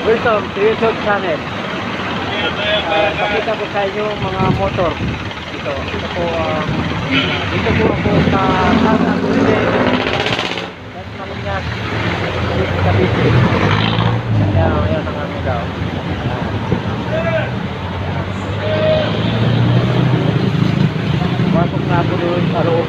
Welcome to YouTube channel. Pakita ko sa inyo mga motor. Ito po, dito po ako sa Casa Dulce. That's Maninyas. Dito sa Cavite. Ayan ang ano daw. Pasok na ako doon sa loob.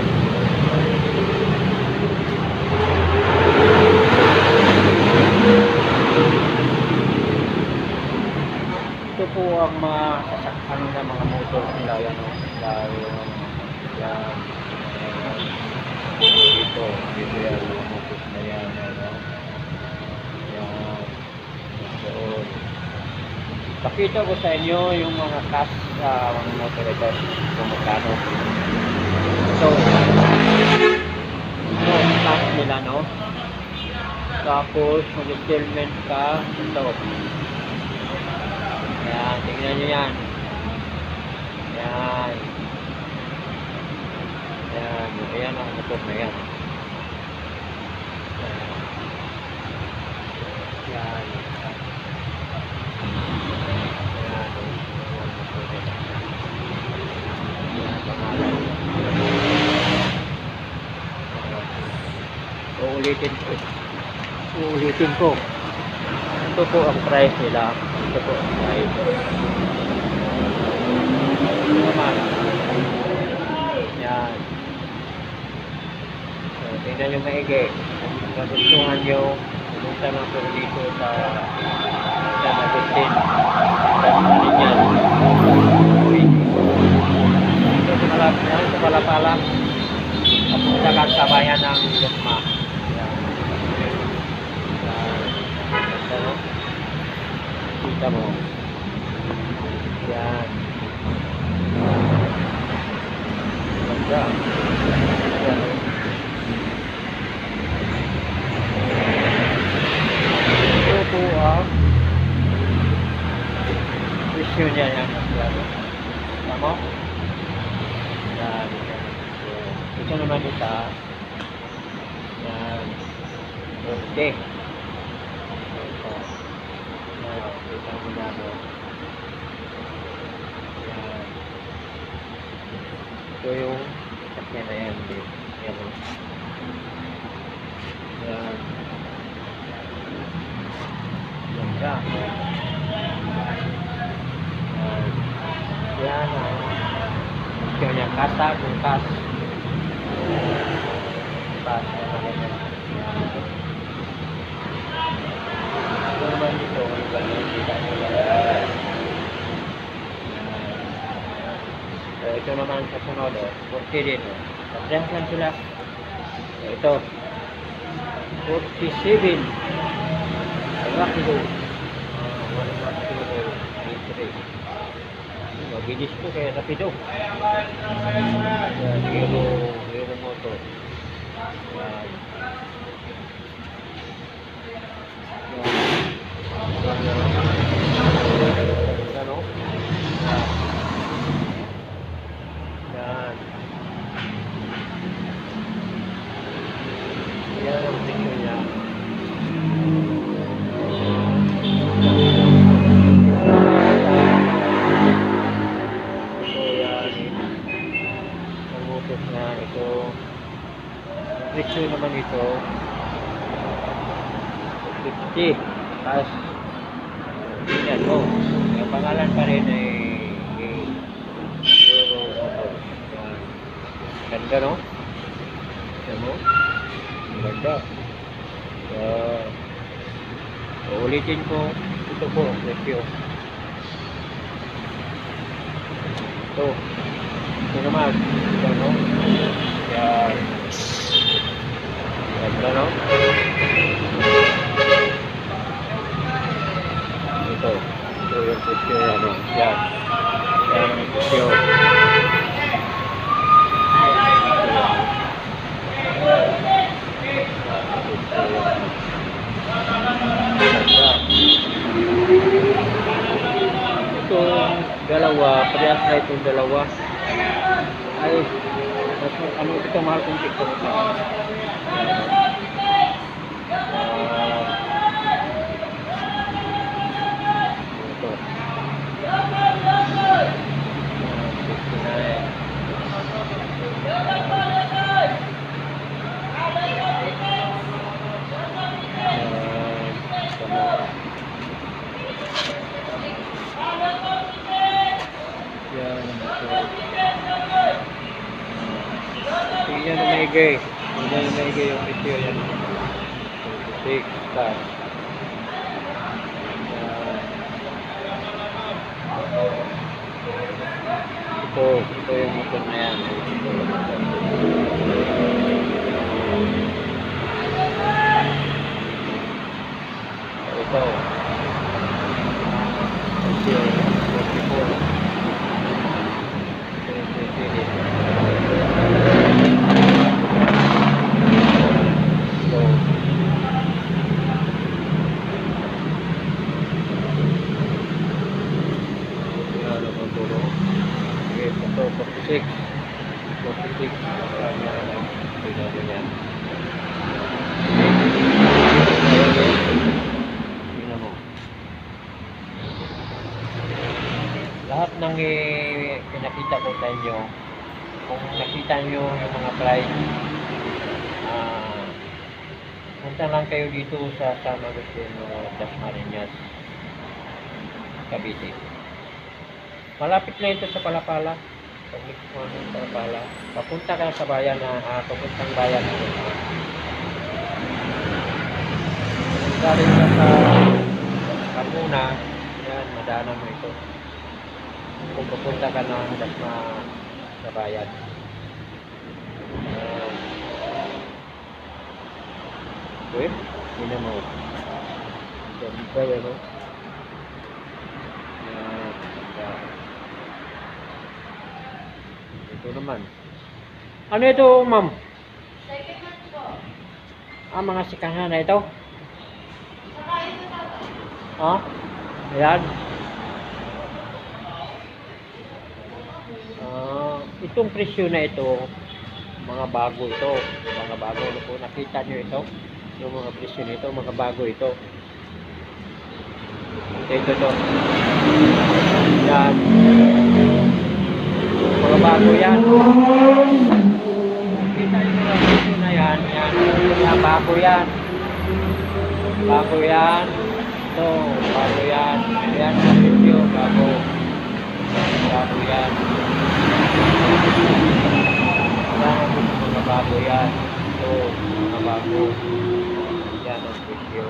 Ito po ang mga ano na mga motor nila yan o. Dahil yan dito yan mga motor na yan ano. Yan doon. Pakita ko sa inyo yung mga cash sa mga motor ito kung magkano. So ito cash nila no. Tapos mag-settlement ka ito. Yan, tingnan nyo yan. Yan. Yan, ayan ang motor na yan. Yan. Uulitin ko. Ito po ang price nila. Ito po ang price. Naman. Yan. So, tingnan nyo maigi. Kagustuhan nyo. Pumunta lang po dito sa San Agustin. San Maninyas. Ito sa Palapala. Papunta ka sa bayan ng Lukma. Kita mo. Yan. Ganda. Yan. Ito po ang presyo niya yan. Tama? Yan. Ito naman isa. Yan. Okay. Kita mo na mo. Yan. Ito yung sakyan na yan. Yan. Yan. Yan ka. Yan. Ito niya kasa. Bukas. Bukas. Ito naman dito. Ito naman sa sunod, 40 din. Parehas lang sila. Ito, 47. Rapido. 1 kilo. Mabilis ko kaya rapido. Hero motor. Ano? Yan. Yan ang picture niya. Ito yan. Ang motor na ito. Picture naman ito. 50. Tapos yan mo. Ang pangalan pa rin ay Euro Motor. Ganda no? Yan mo? Ganda. Ulitin ko. Ito po. Review. Ito. Ito naman. Ito no? Yan. Ganda no? Ito yung presyo ano, yan ang presyo. Itong dalawa, parehas na itong dalawa ay ano ito mahal kong TikTok Yan. So, yan ang maigay. Yan ang maigay yung presyo yan. 6 plus. Ito yung motor na yan. Ito. Ito. 46. 46. Tingnan mo. Lahat ng pinakita ko sa inyo, kung nakita nyo yung mga price, punta lang kayo dito sa San Agustin Dasmariñas, Cavite. Malapit na ito sa Palapala. Palapala. Papunta ka sa bayan na papuntang bayan na ito. Galing ka sa Carmona, yan, madaanan mo ito. Kung papunta ka ng Dasma sa bayan. Okay, hindi mo. Dami pa yan, no? Ito naman. Ano ito, ma'am? Second hand po. Mga sikahan na ito? Saka ito na po. Ayan. Itong presyo na ito, mga bago ito. Mga bago. Kung nakita nyo ito, yung mga presyo nito, mga bago ito. Ito. Yan. Mga bago yan. Kita yung mga presyo na yan. Yan, bago yan. Bago yan. Ito, bago yan. Yan ang presyo, bago. Bago yan. Mga bago yan. Ito, mga bago. Yan ang presyo.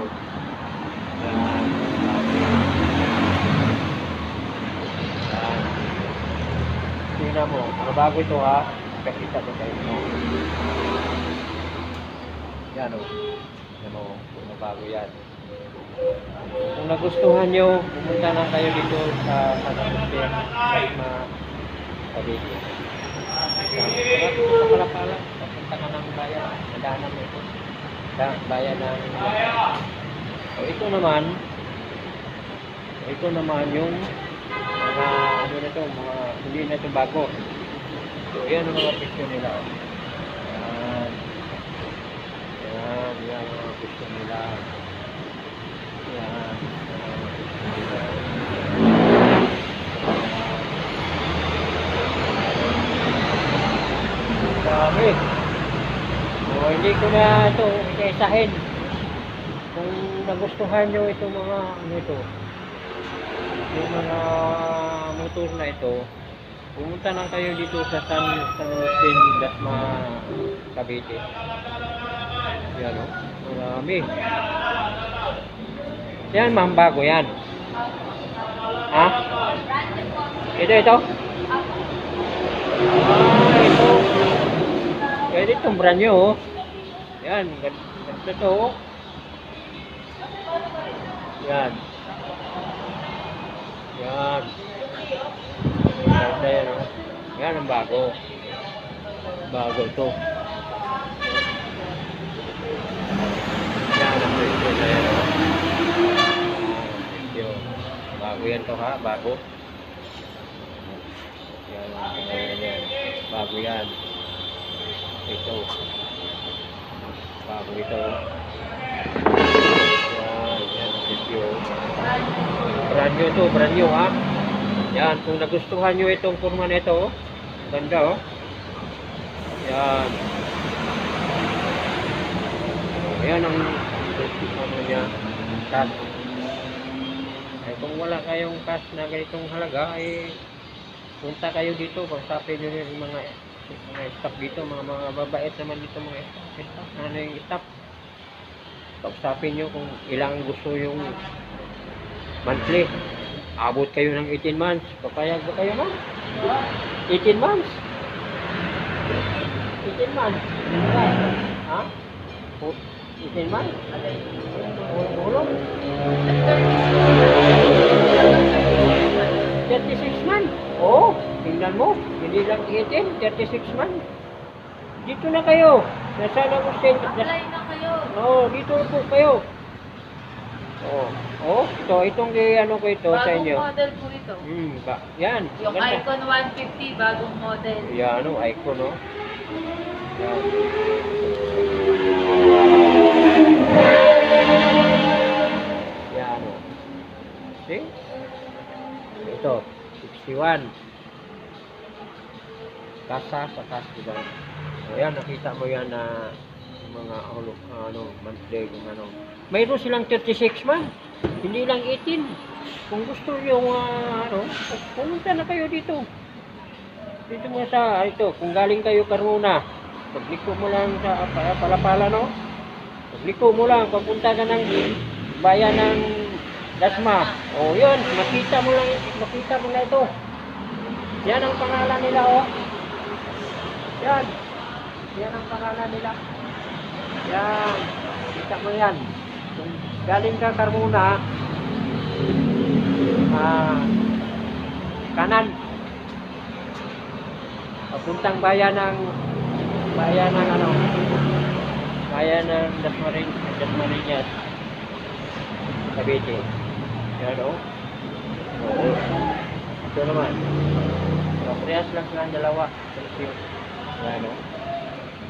Yan. Tingnan mo, mga bago ito ha. Pakita ko kayo. Yan o. Yan o, mga bago yan. Kung nagustuhan nyo, pumunta lang kayo dito sa San Agustin, Dasma, Cavite. Sa Palapala, papunta ka ng bayan, nadaanan mo ito. Bayan ng... ito naman yung mga ano na ito, mga hindi na ito bago. So, yan ang mga picture nila. Yan ang mga picture nila. Yan. Dami. So, hindi ko na ito isa-isahin. Kung nagustuhan nyo itong mga ano ito, yung mga motor na ito, pumunta lang kayo dito sa San Agustin, Dasma, Cavite. Yan o. Marami. Yan, ma'am, bago yan. Ha? Ito. Ito. Pwede itong brand nyo, oh. Yan, ganito to, oh. Yan. Yan. Yan, oh. Yan ang bago. Bago ito. Yan ang presyo na yan, oh. Bago yan to ha, bago. Yan, yan. Bago yan. Ito. Bago ito. Yan, presyo. Brand new to, brand new ha. Yan, kung nagustuhan nyo itong kurma na ito, ganda oh. Yan. Yan ang ano niya. kung wala kayong cash na ganitong halaga, punta kayo dito, pagtapin nyo yung mga staff dito, mga babait naman dito mga staff, ano yung staff. Pagtapin nyo kung ilang gusto yung monthly. Abot kayo ng 18 months. Papayag ba kayo, ma'am? 18 months? 18 months? Ha? 18 months? Ulong? 36 months? Oo, tingnan mo. Hindi lang 18, 36 months. Dito na kayo. Nasa Agustin. Apply na kayo. Oo, dito na po kayo. Oo, itong ano ko ito sa inyo. Bagong model po ito. Yan. Yung ganda. Icon 150, bagong model. Yan, icon, no? Yan. Yan, see? Ito, 61. Kasa sa kasbigan. So, yan, nakita mo yan na mga monthly, yung ano. Mayroon silang 36 man. Hindi lang 18. Kung gusto nyo, pumunta na kayo dito. Dito mo sa, ito, kung galing kayo Carmona, pagliko mo lang sa Palapala, no? Pagliko mo lang, pagpunta ka ng bayan ng Dasma. O, yun, makita mo na ito. Yan ang pangalan nila, oh. Yan. Yan ang pangalan nila. Yan. Kita mo yan. Kung galing ka Carmona, kanan. Papuntang bayan ng Dasmariñas. Cavite. Yan, oh. Oo. Ito naman. So, parehas lang silang dalawa. Yan, oh.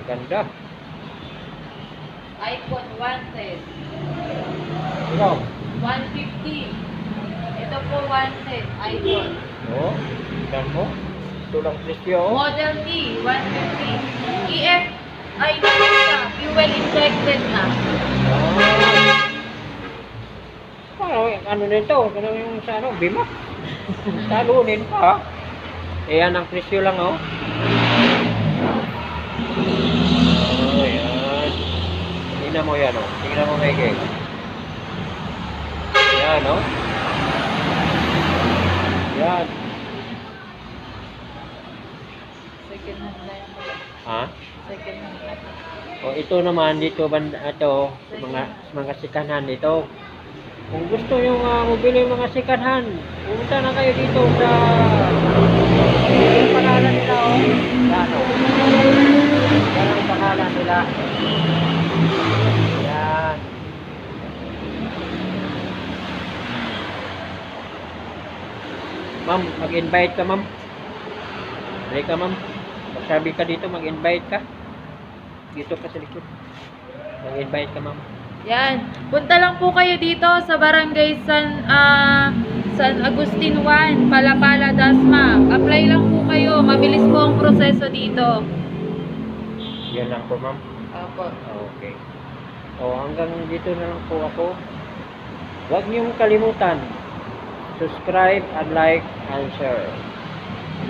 Ganda. Icon 110. Ito. 150. Ito po 110. Icon. Oh. Tignan mo. Ito lang presyo, oh. Model T, 150. EF, ay fuel injected na. Ano nito? Ano yung sa Bima? Talunin pa. Yan ang presyo lang, oh. Oh, yan. Tingnan mo yan, oh. Tingnan mo, Mike. Yan, oh. Yan. Second hand na yan. Ha? Second hand na. O ito naman dito mga sikanhan dito. Kung gusto nyo mabili mga sikanhan, pumunta na kayo dito sa yung pangalan nila, oh. Yan, oh. Yan ang pangalan nila. Yan. Ma'am, mag-invite ka, ma'am. Dali ka, ma'am. Magsabi ka dito, mag-invite ka. Dito ka sa likod. Mag-invite ka, ma'am. Yan. Punta lang po kayo dito sa Barangay San Agustin 1, Palapala, Dasma. Apply lang po kayo. Mabilis po ang proseso dito. Yan lang po, ma'am. Opo. Okay. O, hanggang dito na lang po ako. Huwag niyong kalimutan. Subscribe and like and share.